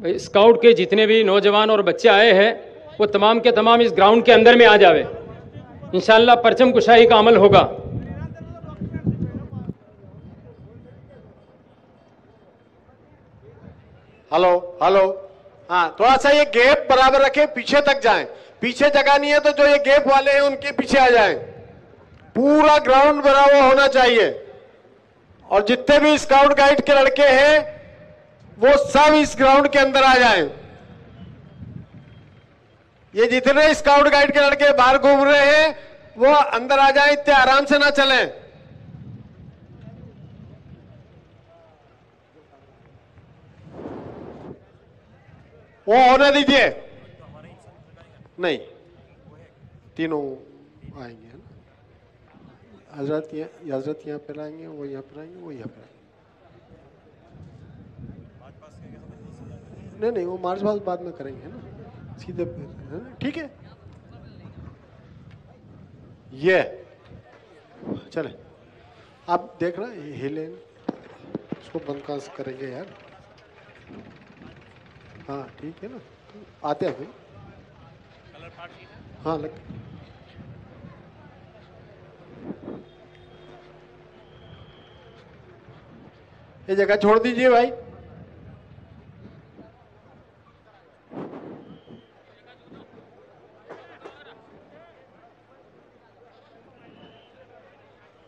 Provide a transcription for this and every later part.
Scout के जितने भी नौजवान और बच्चे आए हैं वो तमाम के तमाम इस ग्राउंड के अंदर में आ जावे। इंशाअल्लाह परचम कुशाई का अमल होगा। हेलो हेलो, हाँ थोड़ा सा ये गैप बराबर रखें, पीछे तक जाएं। पीछे जगह नहीं है तो जो ये गैप वाले हैं उनके पीछे आ जाएं। पूरा ग्राउंड बराबर होना चाहिए। और जितने भी स्काउट गाइड के लड़के हैं वो सब इस ग्राउंड के अंदर आ जाएं। ये जितने स्काउट गाइड के लड़के बाहर घूम रहे हैं वो अंदर आ जाएं, इतने आराम से ना चलें। वो होने दीजिए। नहीं, तीनों आएंगे है ना। हजरत यहाँ पर आएंगे, वो यहाँ पर आएंगे, वो यहाँ पर आएंगे। नहीं, वो मार्च पास बाद में करेंगे ना, सीधे ठीक है। ये चले, आप देख रहे हिले, इसको बंद कहाँ से करेंगे यार। हाँ ठीक है ना, आते हैं फिर। हाँ लग, ये जगह छोड़ दीजिए भाई।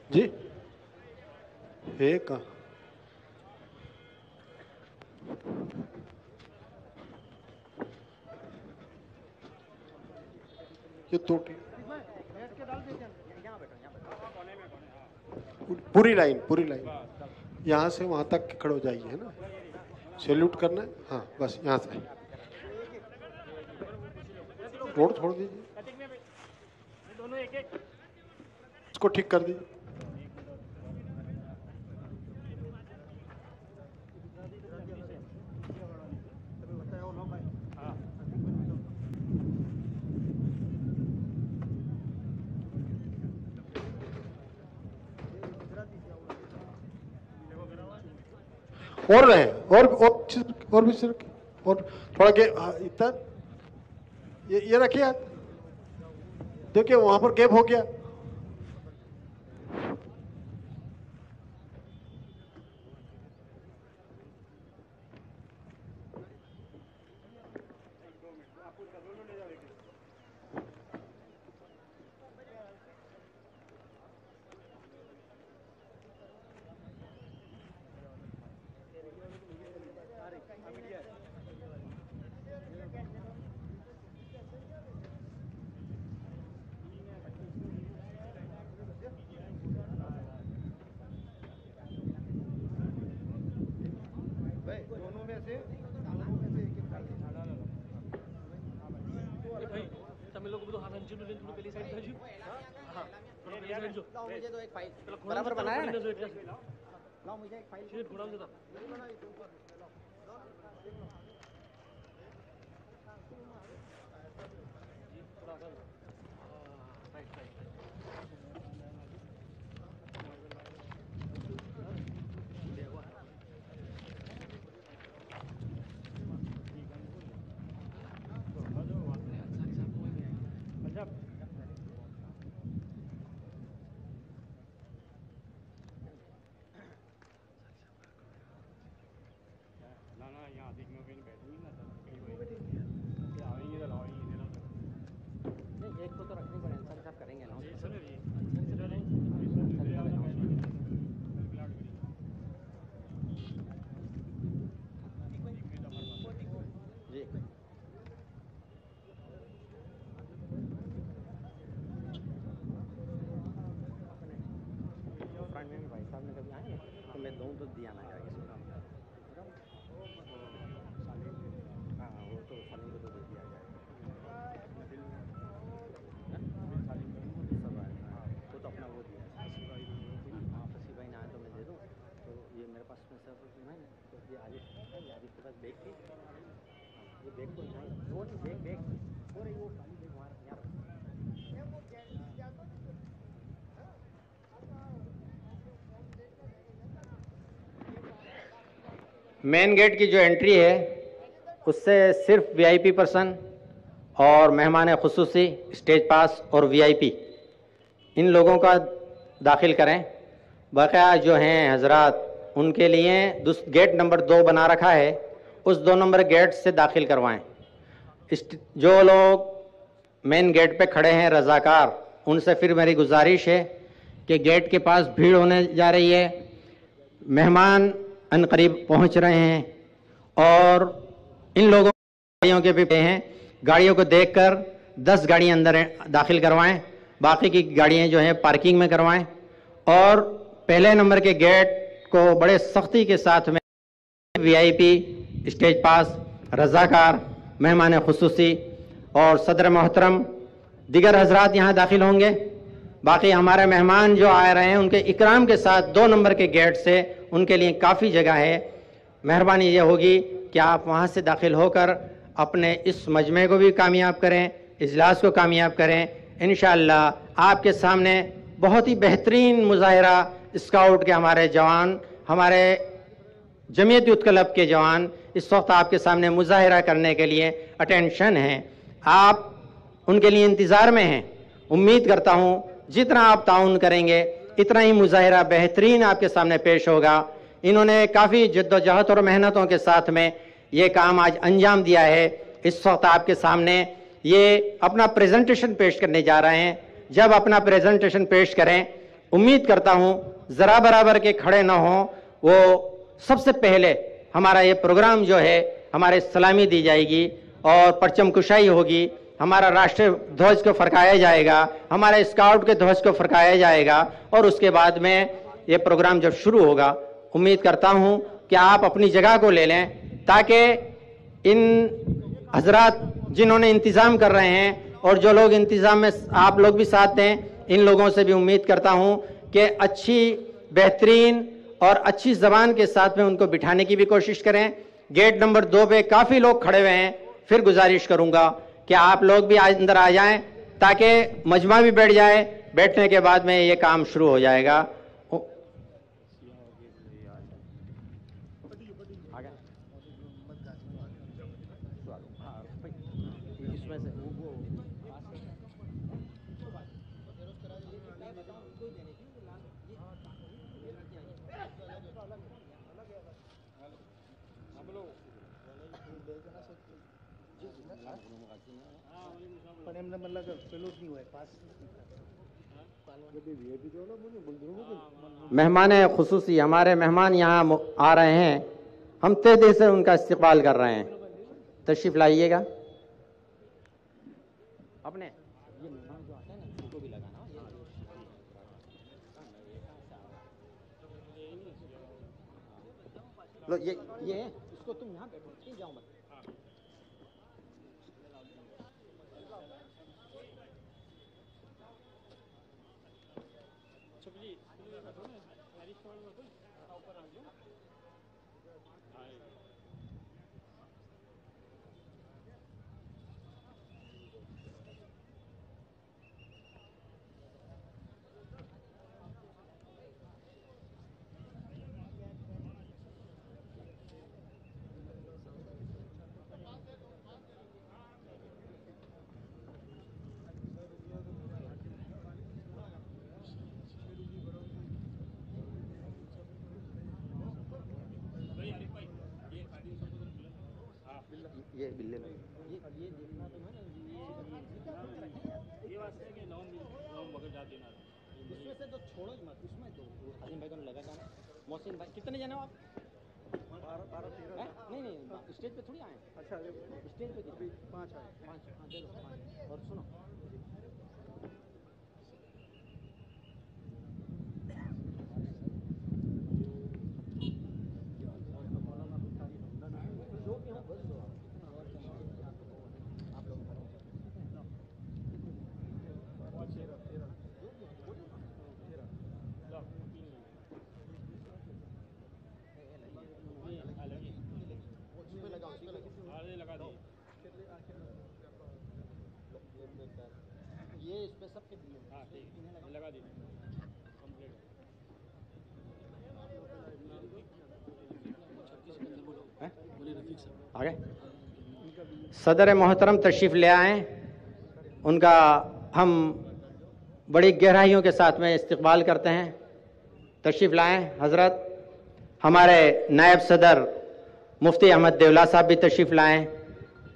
जी एक ये टोटी पूरी लाइन यहाँ से वहां तक खड़े हो जाइए, है ना। सैल्यूट करना है, हाँ बस यहाँ से रोड छोड़ दीजिए, इसको ठीक कर दीजिए। और रहे और भी सिर्फ और थोड़ा गैप, इतना ये रखिए यार, देखिए वहां पर गैप हो गया। मुझे तो एक फाइल बराबर बनाया ना, लाओ मुझे एक फाइल थोड़ा सा। एक तो रखनी पड़ेगी, सब सब करेंगे ना। जी फ्रंट में भाई साहब ने कभी आए तो मैं दूँ तो दिया ना जाएगा इसको। हाँ वो तो सलीम को तो दे दिया जाएगा। वो तो अपना वो दिया है। हाँ फसी भाई ना आए तो मैं दे दूँ, तो ये मेरे पास में सब है ना, तो ये आदित्य के पास बैग थी, ये बैग तो यहाँ वो नहीं बैग हो रही, वो खाली बैग वहाँ यहाँ पर। मेन गेट की जो एंट्री है उससे सिर्फ वीआईपी पर्सन और मेहमान खुसूसी, स्टेज पास और वीआईपी इन लोगों का दाखिल करें। बकाया जो हैं हजरात उनके लिए गेट नंबर 2 बना रखा है, उस 2 नंबर गेट से दाखिल करवाएं। जो लोग मेन गेट पे खड़े हैं रज़ाकार, उनसे फिर मेरी गुजारिश है कि गेट के पास भीड़ होने जा रही है, मेहमान अनकरीब पहुंच रहे हैं और इन लोगों गाड़ियों के भी हैं, गाड़ियों को देखकर 10 गाड़ियां अंदर दाखिल करवाएं, बाकी की गाड़ियां जो हैं पार्किंग में करवाएं और पहले नंबर के गेट को बड़े सख्ती के साथ में वीआईपी, स्टेज पास, रज़ाकार, मेहमान खुसूसी और सदर मोहतरम दिगर हजरात यहाँ दाखिल होंगे। बाकी हमारे मेहमान जो आ रहे हैं उनके इकराम के साथ 2 नंबर के गेट से उनके लिए काफ़ी जगह है। मेहरबानी ये होगी कि आप वहाँ से दाखिल होकर अपने इस मजमे को भी कामयाब करें, इजलास को कामयाब करें। इंशाअल्लाह आपके सामने बहुत ही बेहतरीन मुजाहिरा स्काउट के हमारे जवान, हमारे जमीयत यूथ क्लब के जवान इस वक्त आपके सामने मुजाहिरा करने के लिए अटेंशन हैं। आप उनके लिए इंतज़ार में हैं। उम्मीद करता हूँ जितना आप ताउन करेंगे इतना ही मुजाहिरा बेहतरीन आपके सामने पेश होगा। इन्होंने काफ़ी जद्दोजहद और मेहनतों के साथ में ये काम आज अंजाम दिया है। इस वक्त आपके सामने ये अपना प्रेजेंटेशन पेश करने जा रहे हैं। जब अपना प्रेजेंटेशन पेश करें, उम्मीद करता हूँ ज़रा बराबर के खड़े न हों, वो सबसे पहले हमारा ये प्रोग्राम जो है हमारे सलामी दी जाएगी और परचम कुशाई होगी, हमारा राष्ट्रीय ध्वज को फरकाया जाएगा, हमारे स्काउट के ध्वज को फरकाया जाएगा और उसके बाद में ये प्रोग्राम जब शुरू होगा, उम्मीद करता हूं कि आप अपनी जगह को ले लें ताकि इन हजरात जिन्होंने इंतज़ाम कर रहे हैं और जो लोग इंतज़ाम में आप लोग भी साथ दें, इन लोगों से भी उम्मीद करता हूं कि अच्छी बेहतरीन और अच्छी ज़बान के साथ में उनको बिठाने की भी कोशिश करें। गेट नंबर 2 पे काफ़ी लोग खड़े हुए हैं, फिर गुजारिश करूंगा कि आप लोग भी अंदर आ जाएं ताकि मजमा भी बैठ जाए। बैठने के बाद में ये काम शुरू हो जाएगा। मेहमान खुसूसी हमारे मेहमान यहाँ आ रहे हैं, हम तहे दिल से उनका इस्तकबाल कर रहे हैं। तशरीफ लाइएगा। अपने ये मेहमान जो आते हैं ना उनको भी लगाना, लो ये इसको तुम यहाँ बैठो, नहीं जाओ मत। ये बिल्ले ये देखना तो है ना, ये बात है कि नौ मगर जाते ना इसमें से तो छोड़ो मत, इसमें तो हाजिम भाई को लगा जाना। मोहसिन भाई कितने जाने हो आप? 12-13 नहीं स्टेज पे थोड़ी आए। अच्छा स्टेज पे 5 आए। 5 हाँ चलो 5। और सुनो ये इस पे सबके दिए। हाँ ठीक लगा दीजिए कंप्लीट। आ गए। सदर मोहतरम तशरीफ़ ले आएँ, उनका हम बड़ी गहराइयों के साथ में इस्तकबाल करते हैं। तशरीफ़ लाएँ हज़रत। हमारे नायब सदर मुफ्ती अहमद देवला साहब भी तशरीफ़ लाएँ,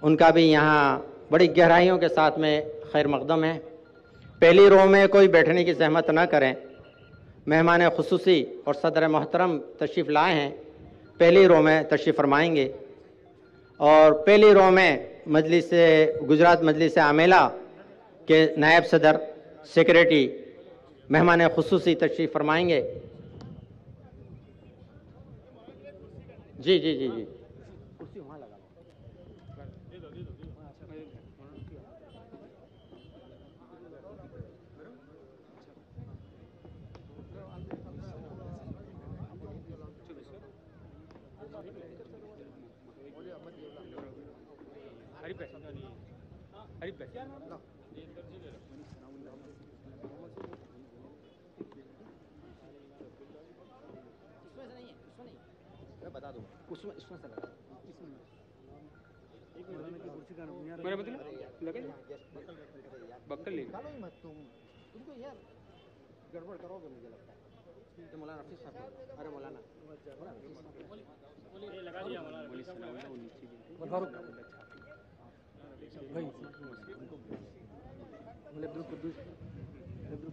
उनका भी यहाँ बड़ी गहराइयों के साथ में खैर मक़दम है। पहली रो में कोई बैठने की ज़हमत ना करें, मेहमान खुसूसी और सदर मोहतरम तशरीफ़ लाए हैं, पहली रो में तशरीफ़ फरमाएंगे। और पहली रो में मजलिस गुजरात मजलिस आमेला के नायब सदर सेक्रेटरी मेहमान खुसूसी तशरीफ़ फरमाएंगे। जी जी जी जी, कुर्सी वहाँ लगा लो। मैं बता दूँ, उसमें इसमें से लगा मेरा मतलब लगे बक्कल ले निकालो ही मत तुमको यार गड़बड़ करोगे मुझे लगता है। तो मौलाना हफीज साहब, अरे मौलाना लगा दिया मौलाना अब्दुल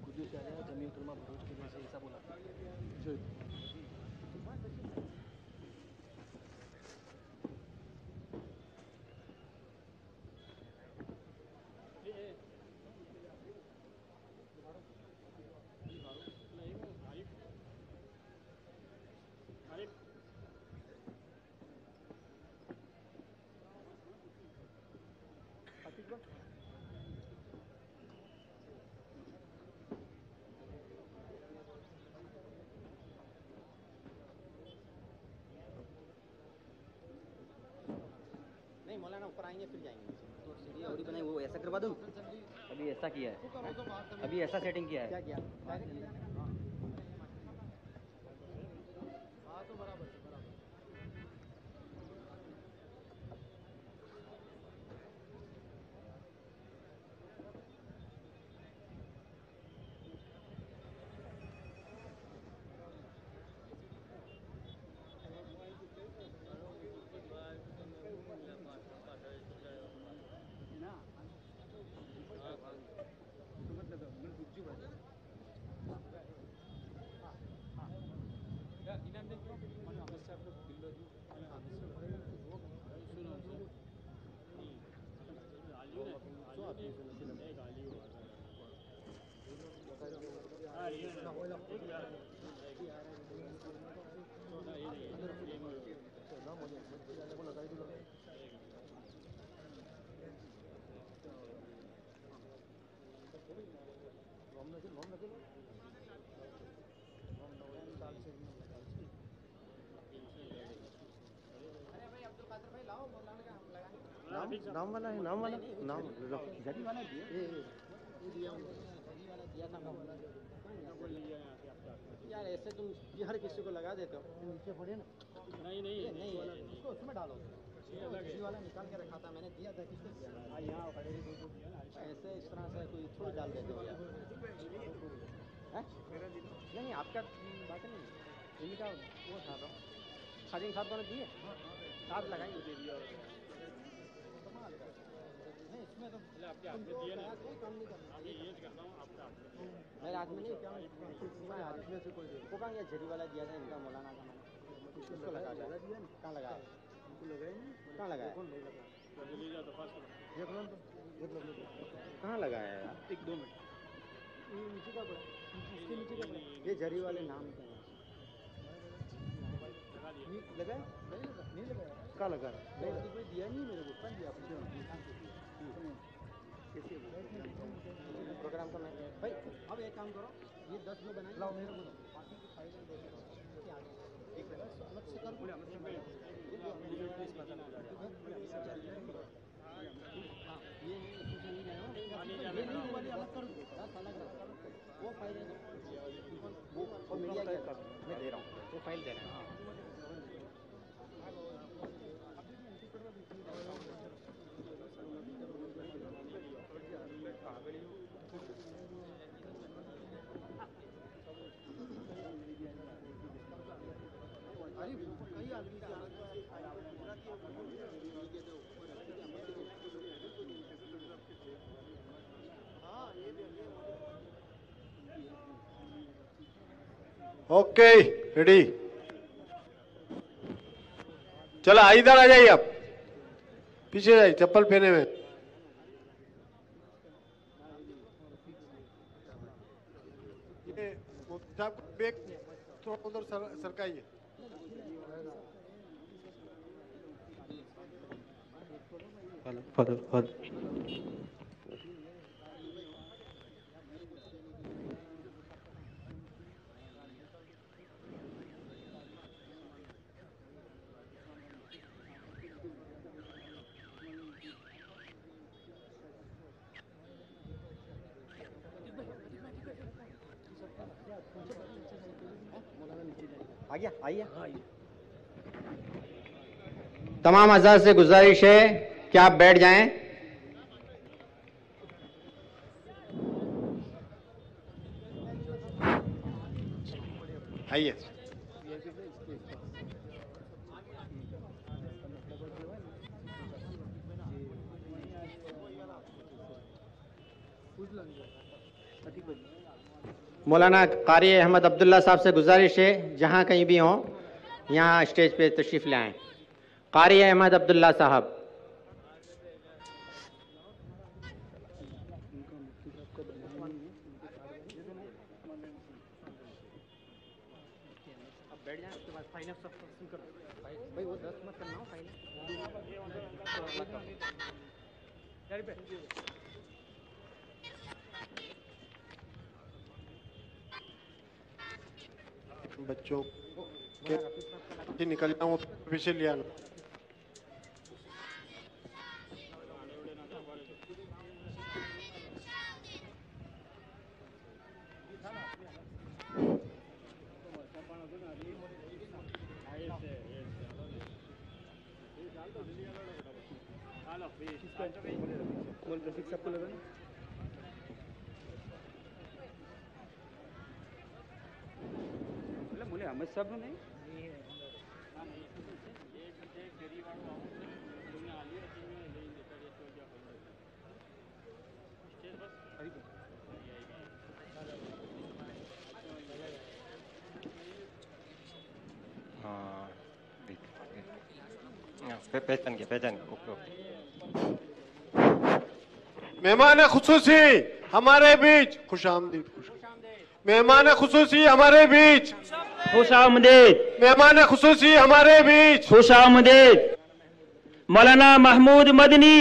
कुद्दूस आया जमीयत उलमा भरूच के लिए से ऐसा बोला। नहीं मौलाना ऊपर आएंगे फिर जाएंगे। तो सीढ़ी और बनाई वो ऐसा करवा दूँ। अभी ऐसा किया है, अभी ऐसा सेटिंग किया है। क्या किया? हाँ तो बराबर है, बराबर। नाम वाला है, नाम वाला नाम जरी वाला दिया था यार। ऐसे तुम हर किसी को लगा देते हो। नीचे पड़े ना। नहीं उसको उसमें डालो। इसी वाला निकाल के रखा था मैंने, दिया था किसको दिया? यहाँ ऐसे इस तरह से कोई थोड़ी डाल देते हो यार। नहीं आपका बात नहीं, इनका वो था तो खादिम साहब को दिए साथ लगाएंगे। नहीं इसमें तो आपके हाथ में दिया ना, कोई काम नहीं करना। ये करता हूँ आपका हाथ में मेरे हाथ में नहीं, क्या हाथ में से कोई वो कहाँ गया? झरी वाला दिया था इनका मौलाना का, मैंने उसको लगा दिया। कहाँ लगाया? उनको लगाया नहीं, कहाँ लगाया? कहाँ लगाया यार? 1-2 मिनट नीचे का बड़ा, इसके नीचे का बड़ा, ये झरी वाले नाम क्या है? लगा नहीं लगा? कहाँ लगा? कोई दिया नहीं मेरे को, कहाँ दिया आपने? कैसे प्रोग्राम का मैं भाई अब एक काम करो, ये 10 में बनाए लाओ मेरे को दो, बाकी की फाइल दे दो। एक अलग से कर बोले हमसे ये नहीं वाली अलग कर दो, 10 अलग वो फाइल है वो मीडिया क्या मैं दे रहा हूँ, वो फाइल दे रहे हैं। Okay ready. चलो इधर आ जाइए, आप पीछे जाइए, चप्पल पहने हुए। बैग थोड़ा उधर सरकाइए। आ गया, आइए। तमाम हज़रात से गुजारिश है कि आप बैठ जाएं। आइए। मौलाना कारी अहमद अब्दुल्ला साहब से गुजारिश है जहां कहीं भी हों यहाँ स्टेज पे तशरीफ ले आएं। कारी अहमद अब्दुल्ला साहब। बैठ जाए, उसके बाद फाइनल सब करो भाई, वो 10 मत करना हो फाइनल। बच्चों के निकल जाऊं पीछे लिया ना। बोले अमित साहब नहीं पहचान के ओके। मेहमान खुसूसी हमारे बीच, खुश आमदीद। मेहमान खुसूसी हमारे बीच, खुश आमदीद। मेहमान खुसूसी हमारे बीच, खुश आमदीद। मौलाना महमूद मदनी,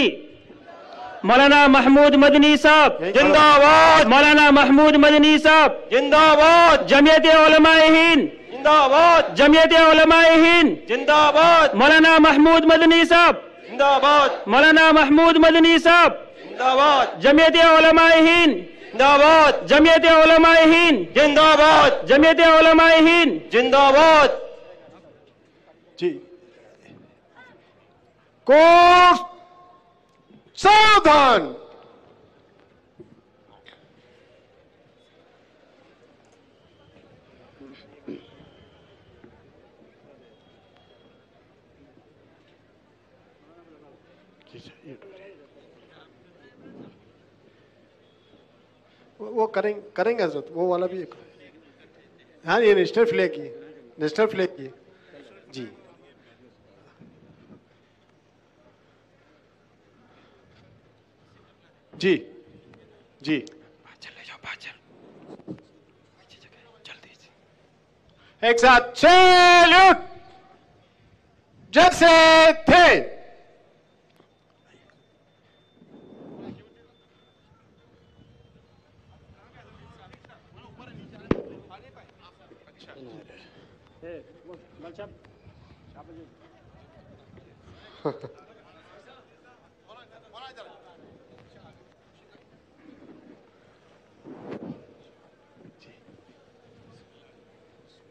मौलाना महमूद मदनी साहब जिंदाबाद। मौलाना महमूद मदनी साहब जिंदाबाद। जमीयत उलमाए हिंद जिंदाबाद। जमीयत उलमाए हिंद जिंदाबाद। मौलाना महमूद मदनी साहब जिंदाबाद। मौलाना महमूद मदनी साहब जिंदाबाद। जमीयत उलमाए हिंद जिंदाबाद। जमीयत उलमाए हिंद जिंदाबाद। जमीयत उलमाए हिंद जिंदाबाद। जी कोर्ट सावधान। वो करेंगे हजरत, वो वाला भी एक। हाँ ये नेशनल फ्लैग की, नेशनल फ्लैग की जी। जी जी एक साथ सैल्यूट। जैसे थे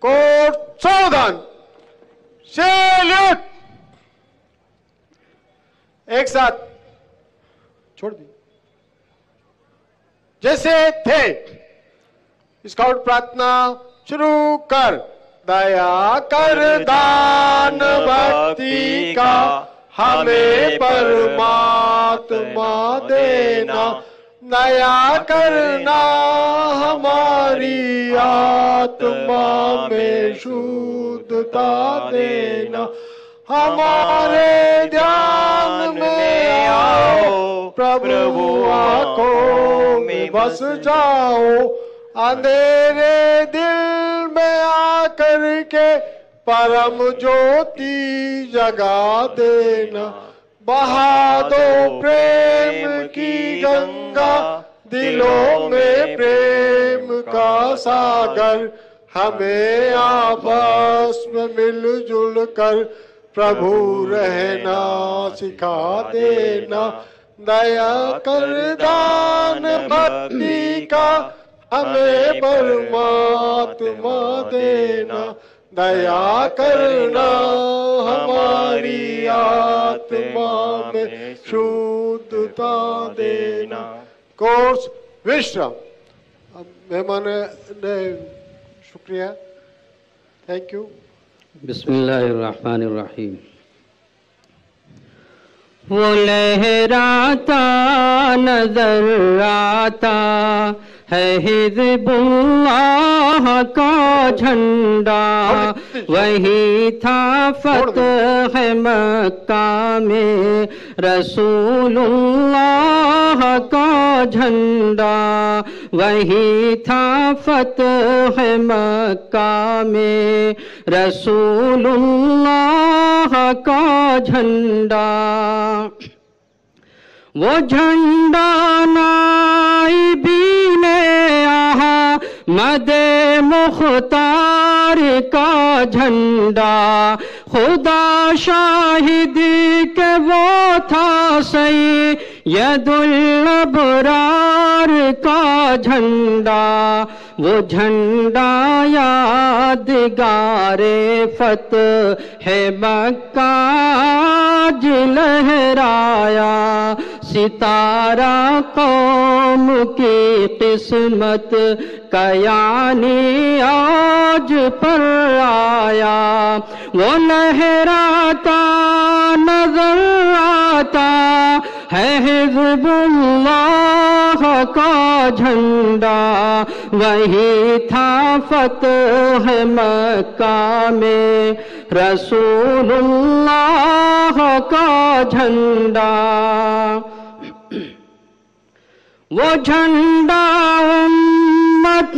कोर्ट सावधान। सैल्यूट। एक साथ छोड़ दी। जैसे थे स्काउट प्रार्थना शुरू कर। दया कर दान भक्ति का हमें परमात्मा देना। दया करना हमारी आत्मा में शुद्धता देना, हमारे ध्यान में आओ प्रभु, आंखों में बस जाओ, अंधेरे दिल में आकर के परम ज्योति जगा देना, बहा दो प्रेम की गंगा, दिलों में प्रेम का सागर, हमें आपस में मिलजुल कर प्रभु रहना सिखा देना, दया कर दान भक्ति का हमें परमात्मा देना, दया करना हमारी आत्मा में शुद्धता देना। कोर्स विश्राम। अब मेहमान ने शुक्रिया, थैंक यू। बिस्मिल्लाहिर्रहमानिर्रहीम। वो लहराता नजर आता है हिज़्बुल्लाह का झंडा, वही था फतह मक्का में रसूलुल्लाह का झंडा, वही था फतह मक्का में रसूलुल्लाह का झंडा। वो झंडा नाइबी ने आहा मदे मुख्तार का झंडा, खुदा शाहिद के वो था सैयदुल अबरार का झंडा, वो झंडा यादगारे फतह मक्का आज लहराया, सितारा कौम की किस्मत का यानी आज पर आया, वो लहराता नजर आता है हिज़्बुल्लाह का झंडा, वही था फतह मक्का में रसूलुल्लाह का झंडा। वो झंडा उम्मत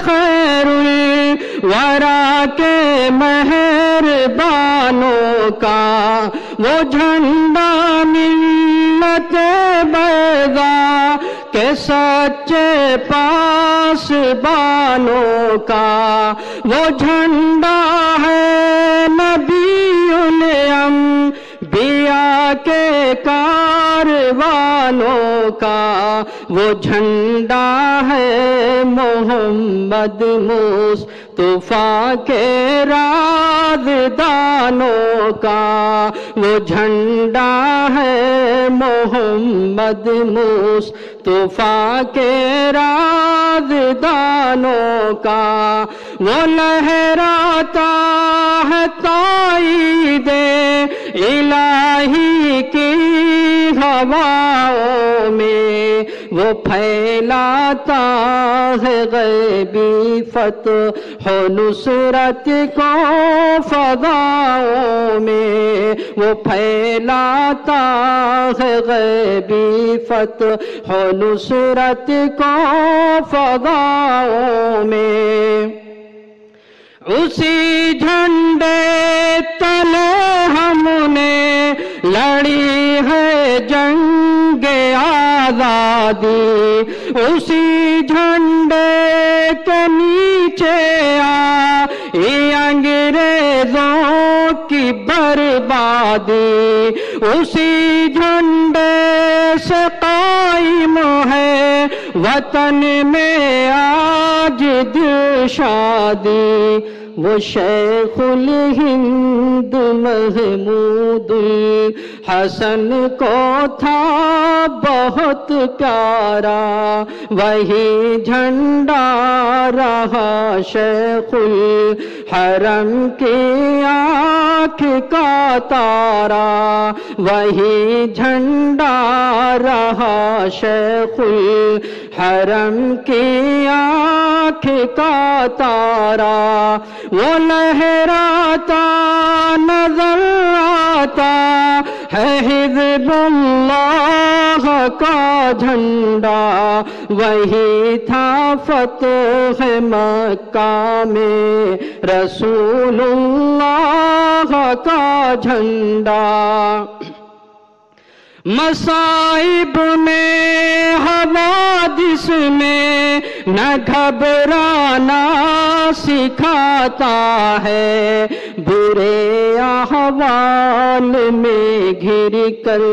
खैरुल वरा के मेहरबानों का, वो झंडा मिल्लत बैदा के सच्चे पासबानों का, वो झंडा है नबीउल अंबिया के कारवानों का, वो झंडा है मोहम्मद मुस्तफा के राज़दानों का, वो झंडा है मोहम्मद मुस्तफा के राज़दानों का, वो लहराता है ताईदे इलाही की हवाओं में, वो फैलाता है गैबी फतह नुसरत को फदाओं में, वो फैलाता है गैबी फतह नुसरत को फदाओं में। उसी झंडे तले हमने लड़ी है जंग आजादी, उसी झंडे के नीचे आई अंग्रेजों की बर्बादी, उसी झंडे से कायम है वतन में आज दिलशादी, वो शेखुल हिंद महमूदुल हसन को था बहुत प्यारा, वही झंडा रहा शेखुल हरम की आँख का तारा, वही झंडा रहा शेखुल हरम की आँख का तारा। वो लहराता नजर आता है हिज़्बुल्लाह का झंडा, वही था फतह मक्का में रसूलुल्लाह का झंडा। मसाइब में हवादिस में न घबराना सिखाता है, बुरे अहवाल में घिर कर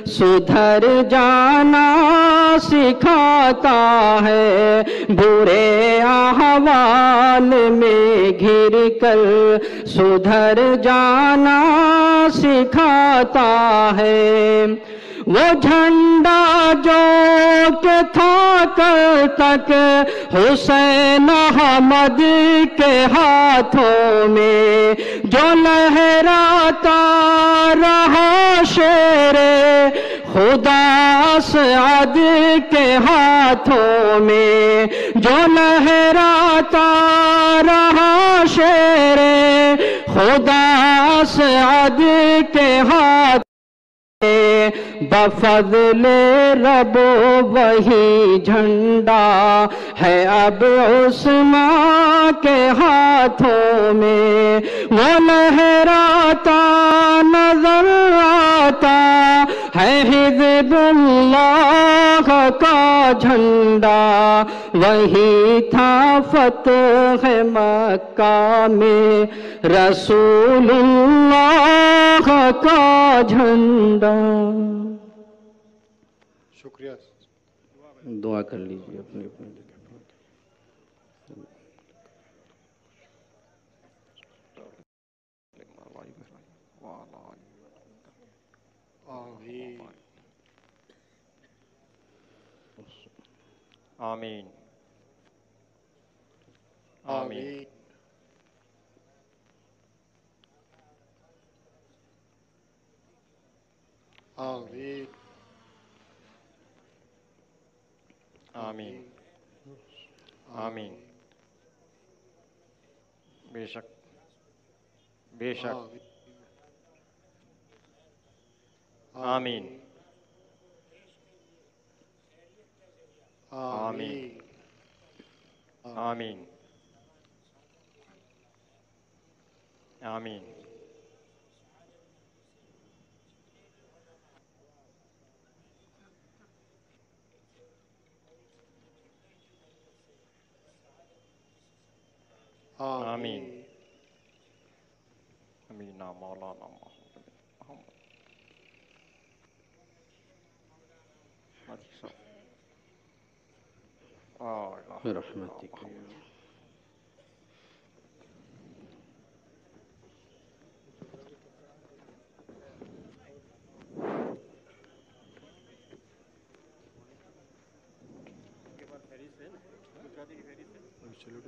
सुधर जाना सिखाता है, बुरे अहवाल में घिर कर सुधर जाना सिखाता है। वो झंडा जो के था कल तक हुसैन अहमद के हाथों में, जो लहराता रहा शेरे खुदा सअद के हाथों में, जो लहराता रहा शेरे खुदा सअद के हाथ बफज़ले रब वही झंडा है अब उस्मान के हाथों में। वो लहराता नजर आता है हिज़्बुल्लाह का झंडा, वही था फतह मक्का में रसूलुल्लाह का झंडा। शुक्रिया। दुआ कर लीजिए अपने अपने। आमीन आमीन आमीन आमीन आमीन। बेशक बेशक। आमीन आमीन आमीन आमीन। आमीन अमीन मौलाना रहमतिक।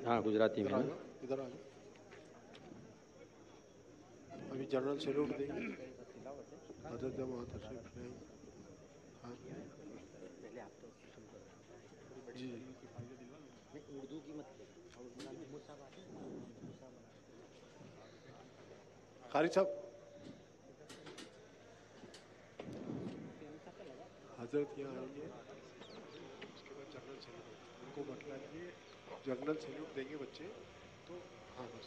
हाँ गुजराती में। इधर आ जाओ। अभी जनरल सैल्यूट देंगे। हजरत जमात तशरीफ लाएंगे। हाँ जी उर्दू की मत कारी साहब हजरत यहाँ आएंगे, उसके बाद जनरल सैल्यूट उनको बतलाएंगे, जनरल सैल्यूट देंगे बच्चे तो। हाँ बस